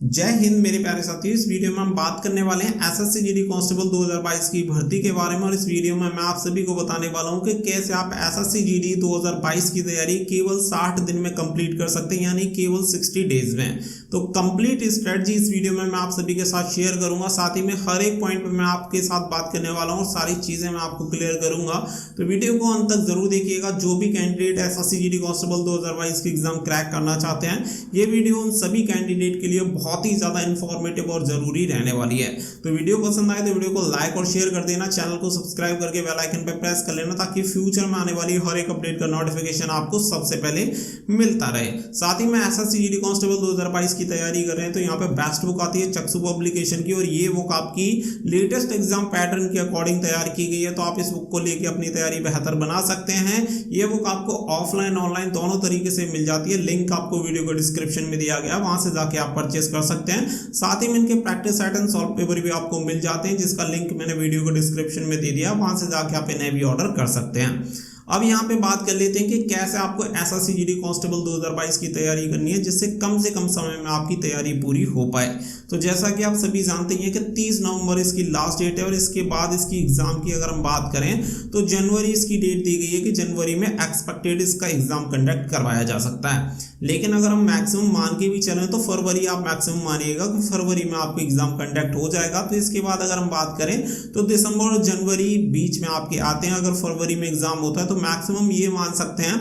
जय हिंद मेरे प्यारे साथियों। इस वीडियो में हम बात करने वाले हैं एसएससी जीडी कांस्टेबल 2022 की भर्ती के बारे में। और इस वीडियो में मैं आप सभी को बताने वाला हूं कि कैसे आप एसएससी जीडी 2022 की तैयारी केवल 60 दिन में कंप्लीट कर सकते हैं, यानी केवल 60 डेज में। तो कंप्लीट स्ट्रेटजी इस वीडियो में मैं आप सभी के साथ शेयर करूंगा। साथ ही में हर एक पॉइंट पर मैं आपके साथ बात करने वाला हूँ, सारी चीजें मैं आपको क्लियर करूंगा। तो वीडियो को अंत तक जरूर देखिएगा। जो भी कैंडिडेट एसएससी जीडी कांस्टेबल 2022 की एग्जाम क्रैक करना चाहते हैं, ये वीडियो उन सभी कैंडिडेट के लिए बहुत ही ज्यादा इंफॉर्मेटिव और जरूरी रहने वाली है। तो वीडियो पसंद आए तो वीडियो को लाइक और शेयर कर देना, चैनल को सब्सक्राइब करके बेल आइकन पर प्रेस कर लेना, ताकि फ्यूचर में आने वाली हर एक अपडेट का नोटिफिकेशन आपको सबसे पहले मिलता रहे। साथ ही में एसएससी जीडी कांस्टेबल 2022 की तैयारी कर रहे हैं तो यहाँ पे बेस्ट बुक आती है चक्षु पब्लिकेशन की, और ये बुक आपकी लेटेस्ट एग्जाम पैटर्न के अकॉर्डिंग तैयार की गई है। तो आप इस बुक को लेके अपनी तैयारी बेहतर बना सकते हैं। ये बुक आपको ऑफलाइन ऑनलाइन दोनों तरीके से मिल जाती है। लिंक आपको वीडियो के डिस्क्रिप्शन में दिया गया है, वहां से जाके आप परचेस कर सकते हैं। साथ ही में इनके practice set and solve paper भी आपको मिल जाते हैं, जिसका लिंक मैंने वीडियो के डिस्क्रिप्शन में दे दिया, वहां से जाके आप इन्हें भी ऑर्डर कर सकते हैं। अब यहाँ पे बात कर लेते हैं कि कैसे आपको एसएससी जीडी कांस्टेबल 2022 की तैयारी करनी है, जिससे कम से कम समय में आपकी तैयारी पूरी हो पाए। तो जैसा कि आप सभी जानते हैं कि 30 नवंबर इसकी लास्ट डेट है, और इसके बाद इसकी एग्जाम की अगर हम बात करें तो जनवरी इसकी डेट दी गई है कि जनवरी में एक्सपेक्टेड इसका एग्जाम कंडक्ट करवाया जा सकता है। लेकिन अगर हम मैक्सिमम मान के भी चलें तो फरवरी आप मैक्सिमम मानिएगा कि फरवरी में आपको एग्जाम कंडक्ट हो जाएगा। तो इसके बाद अगर हम बात करें तो दिसंबर और जनवरी बीच में आपके आते हैं। अगर फरवरी में एग्जाम होता है तो मैक्सिमम ये मान सकते हैं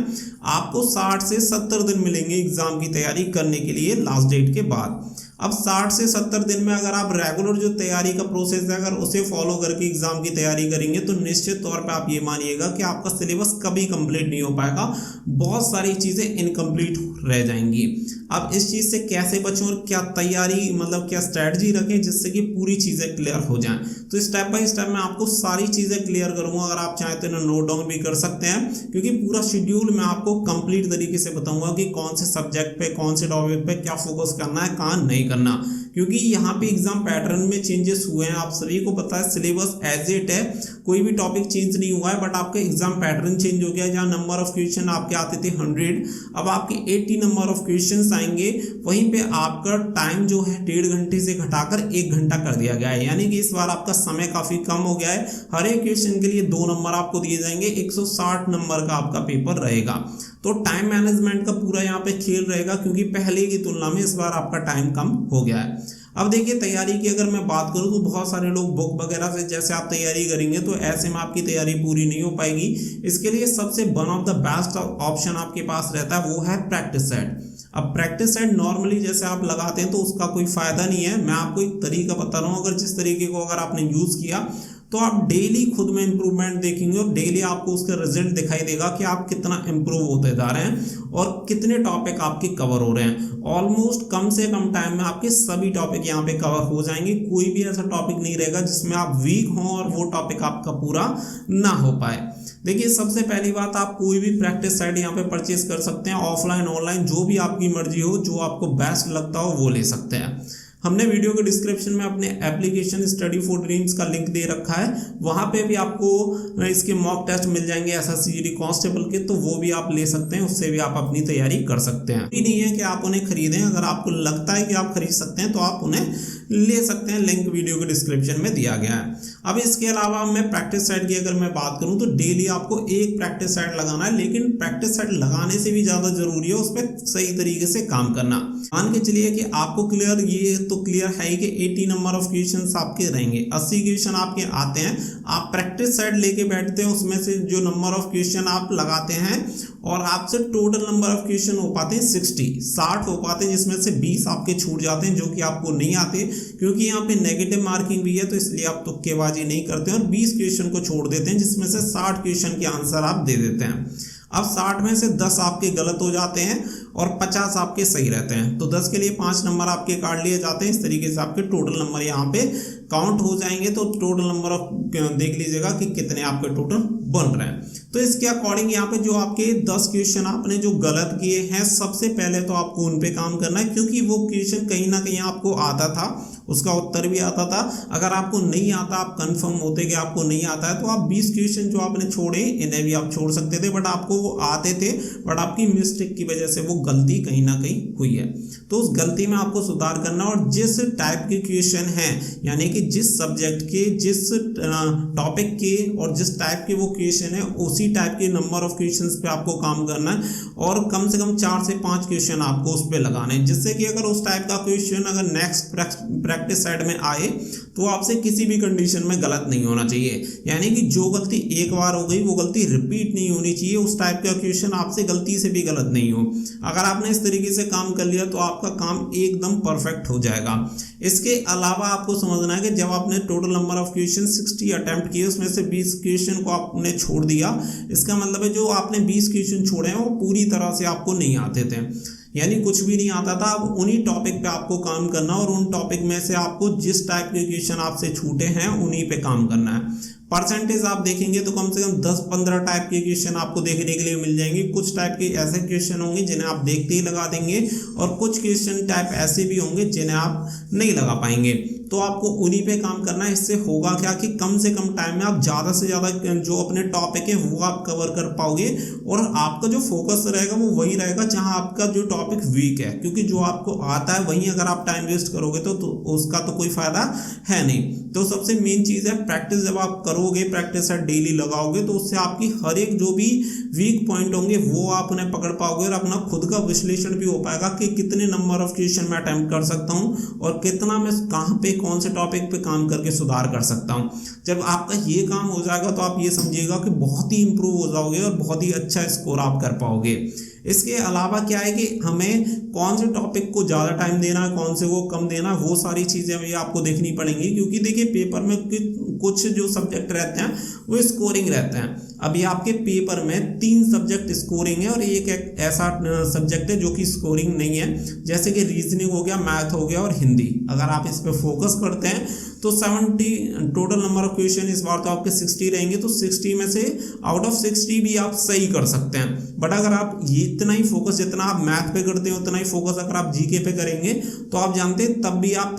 आपको 60 से 70 दिन मिलेंगे एग्जाम की तैयारी करने के लिए लास्ट डेट के बाद। अब 60 से 70 दिन में अगर आप रेगुलर जो तैयारी का प्रोसेस है अगर उसे फॉलो करके एग्जाम की तैयारी करेंगे तो निश्चित तौर पे आप ये मानिएगा कि आपका सिलेबस कभी कंप्लीट नहीं हो पाएगा, बहुत सारी चीजें इनकम्प्लीट रह जाएंगी। अब इस चीज से कैसे बचें और क्या तैयारी मतलब क्या स्ट्रेटजी रखें जिससे कि पूरी चीजें क्लियर हो जाएं, तो स्टेप बाय स्टेप मैं आपको सारी चीजें क्लियर करूंगा। अगर आप चाहें तो इन्हें नोट डाउन भी कर सकते हैं, क्योंकि पूरा शेड्यूल मैं आपको कंप्लीट तरीके से बताऊंगा कि कौन से सब्जेक्ट पे कौन से टॉपिक पे क्या फोकस करना है, कहाँ नहीं करना। क्योंकि यहाँ पे एग्जाम पैटर्न में चेंजेस हुए हैं, आप सभी को पता है। सिलेबस एज इट है, कोई भी टॉपिक चेंज नहीं हुआ है, बट आपका एग्जाम पैटर्न चेंज हो गया। जहाँ नंबर ऑफ क्वेश्चन आपके आते थे 100, अब आपके 80 नंबर ऑफ क्वेश्चन आएंगे। वहीं पे आपका टाइम जो है 1.5 घंटे से घटाकर 1 घंटा कर दिया गया है, यानी कि इस बार आपका समय काफी कम हो गया है। हर एक क्वेश्चन के लिए 2 नंबर आपको दिए जाएंगे, 160 नंबर का आपका पेपर रहेगा। तो टाइम मैनेजमेंट का पूरा यहाँ पे खेल रहेगा, क्योंकि पहले की तुलना में इस बार आपका टाइम कम हो गया है। अब देखिए तैयारी की अगर मैं बात करूं तो बहुत सारे लोग बुक वगैरह से जैसे आप तैयारी करेंगे तो ऐसे में आपकी तैयारी पूरी नहीं हो पाएगी। इसके लिए सबसे one of the best option आपके पास रहता है, वो है प्रैक्टिस सेट। अब प्रैक्टिस सेट नॉर्मली जैसे आप लगाते हैं तो उसका कोई फायदा नहीं है। मैं आपको एक तरीका बता रहा हूँ, अगर जिस तरीके को अगर आपने यूज किया तो आप डेली खुद में इंप्रूवमेंट देखेंगे, और डेली आपको उसका रिजल्ट दिखाई देगा कि आप कितना इंप्रूव होते जा रहे हैं और कितने टॉपिक आपके कवर हो रहे हैं। ऑलमोस्ट कम से कम टाइम में आपके सभी टॉपिक यहाँ पे कवर हो जाएंगे। कोई भी ऐसा टॉपिक नहीं रहेगा जिसमें आप वीक हों और वो टॉपिक आपका पूरा ना हो पाए। देखिए सबसे पहली बात, आप कोई भी प्रैक्टिस सेट यहाँ पे परचेज कर सकते हैं, ऑफलाइन ऑनलाइन जो भी आपकी मर्जी हो, जो आपको बेस्ट लगता हो वो ले सकते हैं। हमने वीडियो के डिस्क्रिप्शन में अपने एप्लीकेशन स्टडी फॉर ड्रीम्स का लिंक दे रखा है, वहां पे भी आपको इसके मॉक टेस्ट मिल जाएंगे एसएससी जीडी कांस्टेबल के, तो वो भी आप ले सकते हैं, उससे भी आप अपनी तैयारी कर सकते हैं। ये नहीं है कि आप उन्हें खरीदें, अगर आपको लगता है कि आप खरीद सकते हैं तो आप उन्हें ले सकते हैं, लिंक वीडियो के डिस्क्रिप्शन में दिया गया है। अब इसके अलावा मैं प्रैक्टिस सेट की अगर मैं बात करूं तो डेली आपको एक प्रैक्टिस सेट लगाना है, लेकिन प्रैक्टिस सेट लगाने से भी ज्यादा जरूरी है उस पर सही तरीके से काम करना। मान के चलिए कि आपको क्लियर ये तो क्लियर है कि 80 नंबर ऑफ क्वेश्चंस आपके रहेंगे, 80 क्वेश्चन आपके आते हैं। आप प्रैक्टिस सेट लेके बैठते हैं, उसमें से जो नंबर ऑफ क्वेश्चन आप लगाते हैं और आपसे टोटल नंबर ऑफ क्वेश्चन हो पाते हैं 60 हो पाते हैं, जिसमें से 20 आपके छूट जाते हैं जो कि आपको नहीं आते, क्योंकि यहाँ पे नेगेटिव मार्किंग भी है, तो इसलिए आप तुक्केबाजी नहीं करते हैं और 20 क्वेश्चन को छोड़ देते हैं, जिसमें से 60 क्वेश्चन के आंसर आप दे देते हैं। अब 60 में से 10 आपके गलत हो जाते हैं और 50 आपके सही रहते हैं, तो 10 के लिए 5 नंबर आपके काट लिए जाते हैं। इस तरीके से आपके टोटल नंबर यहाँ पे काउंट हो जाएंगे। तो टोटल नंबर ऑफ देख लीजिएगा कि कितने आपके टोटल बन रहे हैं। तो इसके अकॉर्डिंग यहाँ पे जो आपके 10 क्वेश्चन आपने जो गलत किए हैं, सबसे पहले तो आपको उन पे काम करना है, क्योंकि वो क्वेश्चन कहीं ना कहीं आपको आता था, उसका उत्तर भी आता था। अगर आपको नहीं आता, आप कंफर्म होते कि आपको नहीं आता है, तो आप 20 क्वेश्चन जो आपने छोड़े इन्हें भी आप छोड़ सकते थे, बट आपको वो आते थे, बट आपकी मिस्टेक की वजह से वो गलती कहीं ना कहीं हुई है। तो उस गलती में आपको सुधार करना, और जिस टाइप के क्वेश्चन हैं, यानी कि जिस सब्जेक्ट के, जिस टॉपिक के और जिस टाइप के वो क्वेश्चन है, उसी टाइप के नंबर ऑफ क्वेश्चंस पे आपको काम करना है, और कम से कम 4 से 5 क्वेश्चन आपको उस पे लगाने हैं, जिससे कि अगर उस टाइप का क्वेश्चन अगर नेक्स्ट प्रैक्टिस सेट में आए तो आपसे किसी भी कंडीशन में गलत नहीं होना चाहिए। यानी कि जो गलती एक बार हो गई वो गलती रिपीट नहीं होनी चाहिए, उस टाइप का क्वेश्चन आपसे गलती से भी गलत नहीं हो। अगर आपने इस तरीके से काम कर लिया तो आपका काम एकदम परफेक्ट हो जाएगा। इसके अलावा आपको समझना है कि जब आपने total number of question 60 attempt किए, उसमें से 20 क्वेश्चन को आपने छोड़ दिया, इसका मतलब है जो आपने 20 क्वेश्चन छोड़े हैं वो पूरी तरह से आपको नहीं आते थे, यानी कुछ भी नहीं आता था। अब उन्हीं टॉपिक पे आपको काम करना, और उन टॉपिक में से आपको जिस टाइप के क्वेश्चन आपसे छूटे हैं उन्हीं पे काम करना है। परसेंटेज आप देखेंगे तो कम से कम 10-15 टाइप के क्वेश्चन आपको देखने के लिए मिल जाएंगे। कुछ टाइप के ऐसे क्वेश्चन होंगे जिन्हें आप देखते ही लगा देंगे, और कुछ क्वेश्चन टाइप ऐसे भी होंगे जिन्हें आप नहीं लगा पाएंगे। तो आपको उन्हीं पे काम करना है। इससे होगा क्या कि कम से कम टाइम में आप ज़्यादा से ज़्यादा जो अपने टॉपिक है वो आप कवर कर पाओगे, और आपका जो फोकस रहेगा वो वही रहेगा जहां आपका जो टॉपिक वीक है, क्योंकि जो आपको आता है वहीं अगर आप टाइम वेस्ट करोगे तो उसका तो कोई फायदा है नहीं। तो सबसे मेन चीज़ है प्रैक्टिस। जब आप करोगे, प्रैक्टिस डेली लगाओगे, तो उससे आपकी हर एक जो भी वीक पॉइंट होंगे वो आप उन्हें पकड़ पाओगे, और अपना खुद का विश्लेषण भी हो पाएगा कि कितने नंबर ऑफ क्वेश्चन मैं अटेम्प्ट कर सकता हूँ और कितना मैं कहाँ पे कौन से टॉपिक पे काम करके सुधार कर सकता हूँ। जब आपका ये काम हो जाएगा तो आप ये समझिएगा कि बहुत ही इंप्रूव हो जाओगे और बहुत ही अच्छा स्कोर आप कर पाओगे। इसके अलावा क्या है कि हमें कौन से टॉपिक को ज़्यादा टाइम देना है, कौन से को कम देना है, वो सारी चीज़ें हमें आपको देखनी पड़ेंगी, क्योंकि देखिए पेपर में कुछ जो सब्जेक्ट रहते हैं वो स्कोरिंग रहते हैं। अभी आपके पेपर में 3 सब्जेक्ट स्कोरिंग है और एक ऐसा सब्जेक्ट है जो कि स्कोरिंग नहीं है, जैसे कि रीजनिंग हो गया, मैथ हो गया और हिंदी। अगर आप इस पर फोकस करते हैं तो 70 टोटल नंबर ऑफ क्वेश्चन इस बार तो आपके 60 रहेंगे, तो 60 में से आउट ऑफ 60 भी आप सही कर सकते हैं। बट अगर आप ये इतना ही फोकस, जितना आप मैथ पे करते हैं उतना ही फोकस अगर आप जीके पे करेंगे तो आप जानते हैं तब भी आप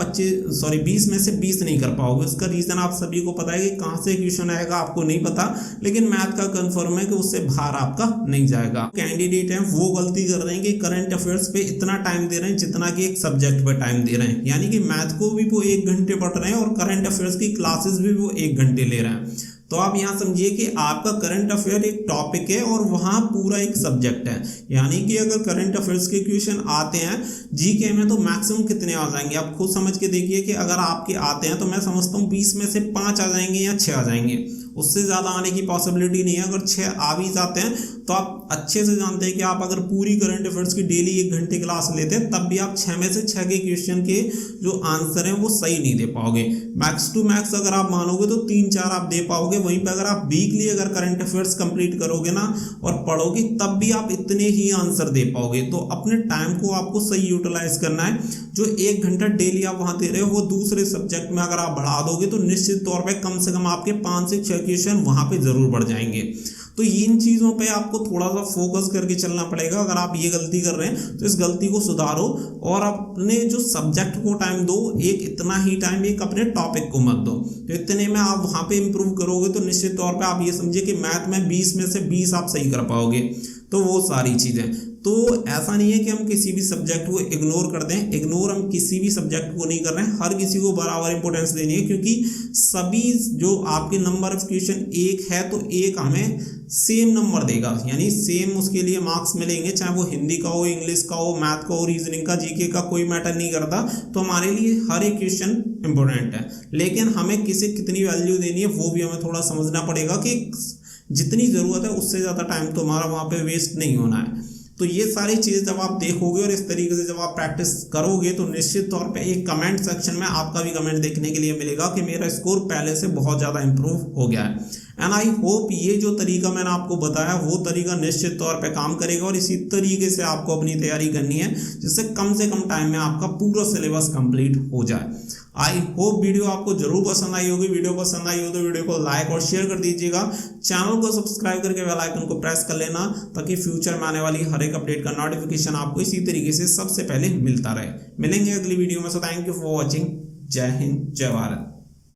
20 में से 20 नहीं कर पाओगे। उसका रीजन आप सभी को पता है कि कहाँ से क्वेश्चन आएगा आपको नहीं पता, लेकिन मैथ का कंफर्म है कि उससे बाहर आपका नहीं जाएगा। कैंडिडेट हैं वो गलती कर रहे हैं कि करंट अफेयर्स पे इतना टाइम दे रहे हैं जितना कि एक सब्जेक्ट पे टाइम दे रहे हैं, यानी कि मैथ को भी वो 1 घंटे पढ़ रहे हैं और करंट अफेयर्स की क्लासेस भी वो 1 घंटे ले रहे हैं। तो आप यहाँ समझिए कि आपका करंट अफेयर एक टॉपिक है और वहाँ पूरा एक सब्जेक्ट है, यानी कि अगर करंट अफेयर्स के क्वेश्चन आते हैं जीके में तो मैक्सिमम कितने आ जाएंगे आप खुद समझ के देखिए कि अगर आपके आते हैं तो मैं समझता हूँ 20 में से 5 आ जाएंगे या 6 आ जाएंगे, उससे ज़्यादा आने की पॉसिबिलिटी नहीं है। अगर 6 आ भी जाते हैं तो आप अच्छे से जानते हैं कि आप अगर पूरी करंट अफेयर्स की डेली 1 घंटे क्लास लेते हैं तब भी आप 6 में से 6 के क्वेश्चन के जो आंसर हैं वो सही नहीं दे पाओगे। मैक्स टू मैक्स अगर आप मानोगे तो 3-4 आप दे पाओगे। वहीं पर अगर आप वीकली अगर करंट अफेयर्स कंप्लीट करोगे ना और पढ़ोगे तब भी आप इतने ही आंसर दे पाओगे। तो अपने टाइम को आपको सही यूटिलाइज करना है। जो 1 घंटा डेली आप वहाँ दे रहे हो वो दूसरे सब्जेक्ट में अगर आप बढ़ा दोगे तो निश्चित तौर पर कम से कम आपके 5 से 6 क्वेश्चन वहाँ पे जरूर बढ़ जाएंगे। तो इन चीज़ों पे आपको थोड़ा सा फोकस करके चलना पड़ेगा। अगर आप ये गलती कर रहे हैं तो इस गलती को सुधारो और अपने जो सब्जेक्ट को टाइम दो, एक इतना ही टाइम एक अपने टॉपिक को मत दो। तो इतने में आप वहाँ पे इम्प्रूव करोगे तो निश्चित तौर पे आप ये समझिए कि मैथ में 20 में से 20 आप सही कर पाओगे। तो वो सारी चीज़ें, तो ऐसा नहीं है कि हम किसी भी सब्जेक्ट को इग्नोर कर दें। इग्नोर हम किसी भी सब्जेक्ट को नहीं कर रहे हैं, हर किसी को बराबर इंपॉर्टेंस देनी है, क्योंकि सभी जो आपके नंबर ऑफ क्वेश्चन एक है तो एक हमें सेम नंबर देगा, यानी सेम उसके लिए मार्क्स मिलेंगे, चाहे वो हिंदी का हो, इंग्लिश का हो, मैथ का हो, रीजनिंग का, जीके का, कोई मैटर नहीं करता। तो हमारे लिए हर एक क्वेश्चन इंपॉर्टेंट है, लेकिन हमें किसे कितनी वैल्यू देनी है वो भी हमें थोड़ा समझना पड़ेगा कि जितनी ज़रूरत है उससे ज़्यादा टाइम तो हमारा वहाँ पे वेस्ट नहीं होना है। तो ये सारी चीज़ जब आप देखोगे और इस तरीके से जब आप प्रैक्टिस करोगे तो निश्चित तौर पे एक कमेंट सेक्शन में आपका भी कमेंट देखने के लिए मिलेगा कि मेरा स्कोर पहले से बहुत ज़्यादा इंप्रूव हो गया है। एंड आई होप ये जो तरीका मैंने आपको बताया वो तरीका निश्चित तौर पे काम करेगा और इसी तरीके से आपको अपनी तैयारी करनी है जिससे कम से कम टाइम में आपका पूरा सिलेबस कंप्लीट हो जाए। आई होप वीडियो आपको जरूर पसंद आई होगी। वीडियो पसंद आई हो तो वीडियो को लाइक और शेयर कर दीजिएगा। चैनल को सब्सक्राइब करके बेल आइकन को प्रेस कर लेना ताकि फ्यूचर में आने वाली हर एक अपडेट का नोटिफिकेशन आपको इसी तरीके से सबसे पहले मिलता रहे। मिलेंगे अगली वीडियो में। So thank you for watching. जय हिंद, जय भारत।